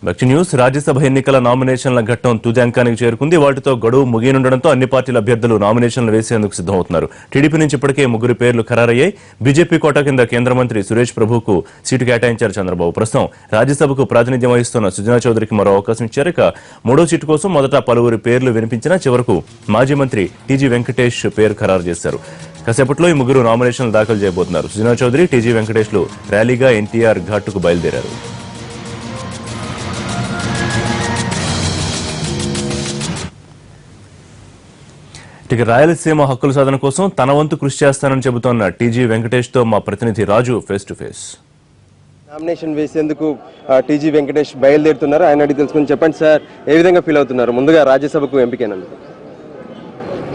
భక్తి న్యూస్ రాజ్యసభ ఎన్నికల నామినేషన్ల ఘట్టం తుది అంకానికి చేరుకుంది. వాటితో గడువు ముగియనుండడంతో అన్ని పార్టీల అభ్యర్థులు నామినేషన్లు వేసేందుకు సిద్ధమవుతున్నారు. టీడీపీ నుంచి ఇప్పటికే 3 పేర్లు ఖరారయ్యాయి. బీజేపీ కోటా కింద కేంద్ర మంత్రి సురేష్ ప్రభుకు సీటు కేటాయించారు చంద్రబాబు. ప్రస్తుతం రాజ్యసభకు ప్రాతినిధ్యం వహిస్తున్న సుజనా చౌదరికి మరో అవకాశం ఇచ్చారు. ఇక 3వ సీటు కోసం మొదట పలువురి పేర్లు వినిపించినా చివరకు మాజీ మంత్రి టీజీ వెంకటేష్ పేరు ఖరారు చేశారు. కాసేపట్లో ఈ 3 నామినేషన్లు దాఖలు చేయబోతున్నారు. సుజనా చౌదరి, టీజీ వెంకటేష్లు ర్యాలీగా ఎన్టీఆర్ ఘాటుకు బయలుదేరారు. ఇక రాయలసీమ హక్కుల సాధన కోసం తన వంతు కృషి చేస్తానని చెబుతోన్న టీజీ వెంకటేష్ తో మా ప్రతినిధి రాజు ఫేస్ టు ఫేస్. నామినేషన్ వేసేందుకు టీజీ వెంకటేష్ బయలుదేరుతున్నారు. ఆయన అడిగి తెలుసుకుని చెప్పండి సార్, ఏ విధంగా ఫీల్ అవుతున్నారు? ముందుగా రాజ్యసభకు ఎంపికైనందుకు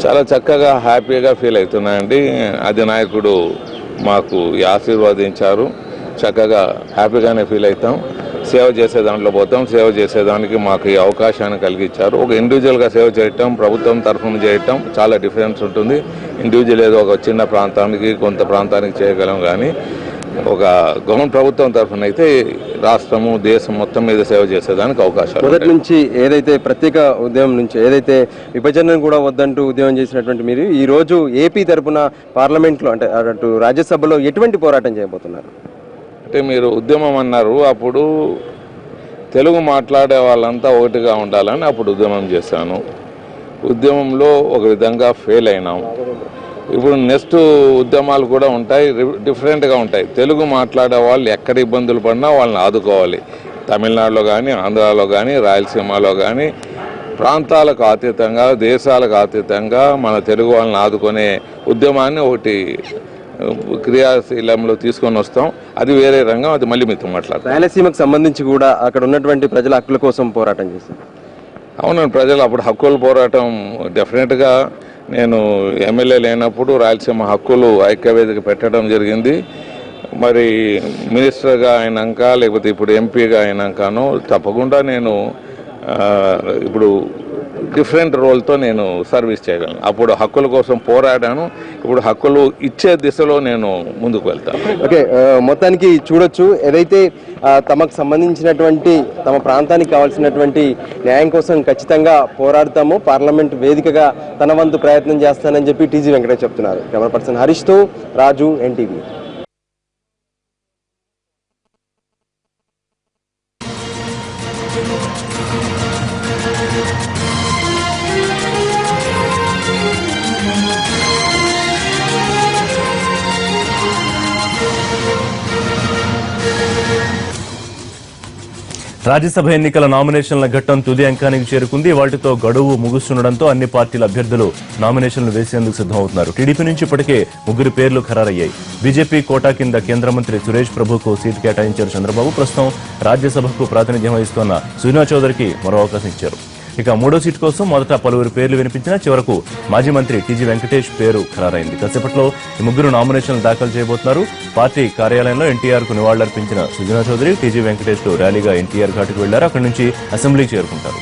చాలా చక్కగా హ్యాపీగా ఫీల్ అవుతున్నాయండి. అధినాయకుడు మాకు ఆశీర్వాదించారు. చక్కగా హ్యాపీగానే ఫీల్ అవుతాం. సేవ చేసే దాంట్లో పోతాం. సేవ చేసేదానికి మాకు ఈ అవకాశాన్ని కలిగించారు. ఒక ఇండివిజువల్గా సేవ చేయటం, ప్రభుత్వం తరఫున చేయటం చాలా డిఫరెన్స్ ఉంటుంది. ఇండివిజువల్ ఏదో ఒక చిన్న ప్రాంతానికి కొంత ప్రాంతానికి చేయగలం, కానీ ఒక గవర్నమెంట్ ప్రభుత్వం తరఫున అయితే రాష్ట్రము దేశం మొత్తం మీద సేవ చేసేదానికి అవకాశాలు. మొదటి నుంచి ఏదైతే ప్రత్యేక ఉద్యమం నుంచి ఏదైతే విభజనను కూడా వద్దంటూ ఉద్యమం చేసినటువంటి మీరు ఈ రోజు ఏపీ తరఫున పార్లమెంట్లో అంటే అటు రాజ్యసభలో ఎటువంటి పోరాటం చేయబోతున్నారు? అంటే మీరు ఉద్యమం అన్నారు, అప్పుడు తెలుగు మాట్లాడే వాళ్ళంతా ఒకటిగా ఉండాలని అప్పుడు ఉద్యమం చేశాను. ఉద్యమంలో ఒక విధంగా ఫెయిల్ అయినాం. ఇప్పుడు నెక్స్ట్ ఉద్యమాలు కూడా ఉంటాయి, డిఫరెంట్గా ఉంటాయి. తెలుగు మాట్లాడే వాళ్ళు ఎక్కడ ఇబ్బందులు పడినా వాళ్ళని ఆదుకోవాలి. తమిళనాడులో కానీ, ఆంధ్రాలో కానీ, రాయలసీమలో కానీ ప్రాంతాలకు అతీతంగా, దేశాలకు అతీతంగా మన తెలుగు వాళ్ళని ఆదుకునే ఉద్యమాన్ని ఒకటి క్రియాశీలంలో తీసుకొని వస్తాం. అది వేరే రంగం, అది మళ్ళీ మీతో మాట్లాడతాం. రాయలసీమకు సంబంధించి కూడా అక్కడ ఉన్నటువంటి ప్రజల హక్కుల కోసం పోరాటం చేశారు. అవునండి, ప్రజలు అప్పుడు హక్కుల పోరాటం డెఫినెట్గా నేను ఎమ్మెల్యే లేనప్పుడు రాయలసీమ హక్కులు ఐక్యవేదిక పెట్టడం జరిగింది. మరి మినిస్టర్గా అయినాక లేకపోతే ఇప్పుడు ఎంపీగా అయినాకనో తప్పకుండా నేను ఇప్పుడు డిఫరెంట్ రోల్తో నేను సర్వీస్ చేయగలను. అప్పుడు హక్కుల కోసం పోరాడాను, ఇప్పుడు హక్కులు ఇచ్చే దిశలో నేను ముందుకు వెళ్తాను. ఓకే, మొత్తానికి చూడొచ్చు, ఏదైతే తమకు సంబంధించినటువంటి తమ ప్రాంతానికి కావాల్సినటువంటి న్యాయం కోసం ఖచ్చితంగా పోరాడతాము, పార్లమెంట్ వేదికగా తన వంతు ప్రయత్నం చేస్తానని చెప్పి టీజీ వెంకటేష్ చెప్తున్నారు. కెమెరా పర్సన్ హరీష్తో రాజు, ఎన్టీవీ. రాజ్యసభ ఎన్నికల నామినేషన్ల ఘట్టం తుది అంకానికి చేరుకుంది. వాటితో గడువు ముగుస్తుండడంతో అన్ని పార్టీల అభ్యర్థులు నామినేషన్లు వేసేందుకు సిద్ధమవుతున్నారు. టీడీపీ నుంచి ఇప్పటికే 3 పేర్లు ఖరారయ్యాయి. బీజేపీ కోటా కింద కేంద్ర మంత్రి సురేష్ ప్రభుకు సీటు కేటాయించారు చంద్రబాబు. ప్రస్తుతం రాజ్యసభకు ప్రాతినిధ్యం వహిస్తున్న సుజనా చౌదరికి మరో అవకాశం ఇచ్చారు. ఇక 3వ సీటు కోసం మొదట పలువురు పేర్లు వినిపించినా చివరకు మాజీ మంత్రి టీజీ వెంకటేష్ పేరు ఖరారైంది. కాసేపట్లో ఈ 3 నామినేషన్లు దాఖలు చేయబోతున్నారు. పార్టీ కార్యాలయంలో ఎన్టీఆర్ కు నివాళులర్పించిన సుజనా చౌదరి, టీజీ వెంకటేష్లు ర్యాలీగా ఎన్టీఆర్ ఘాటుకు వెళ్లారు. అక్కడి నుంచి అసెంబ్లీకి చేరుకుంటారు.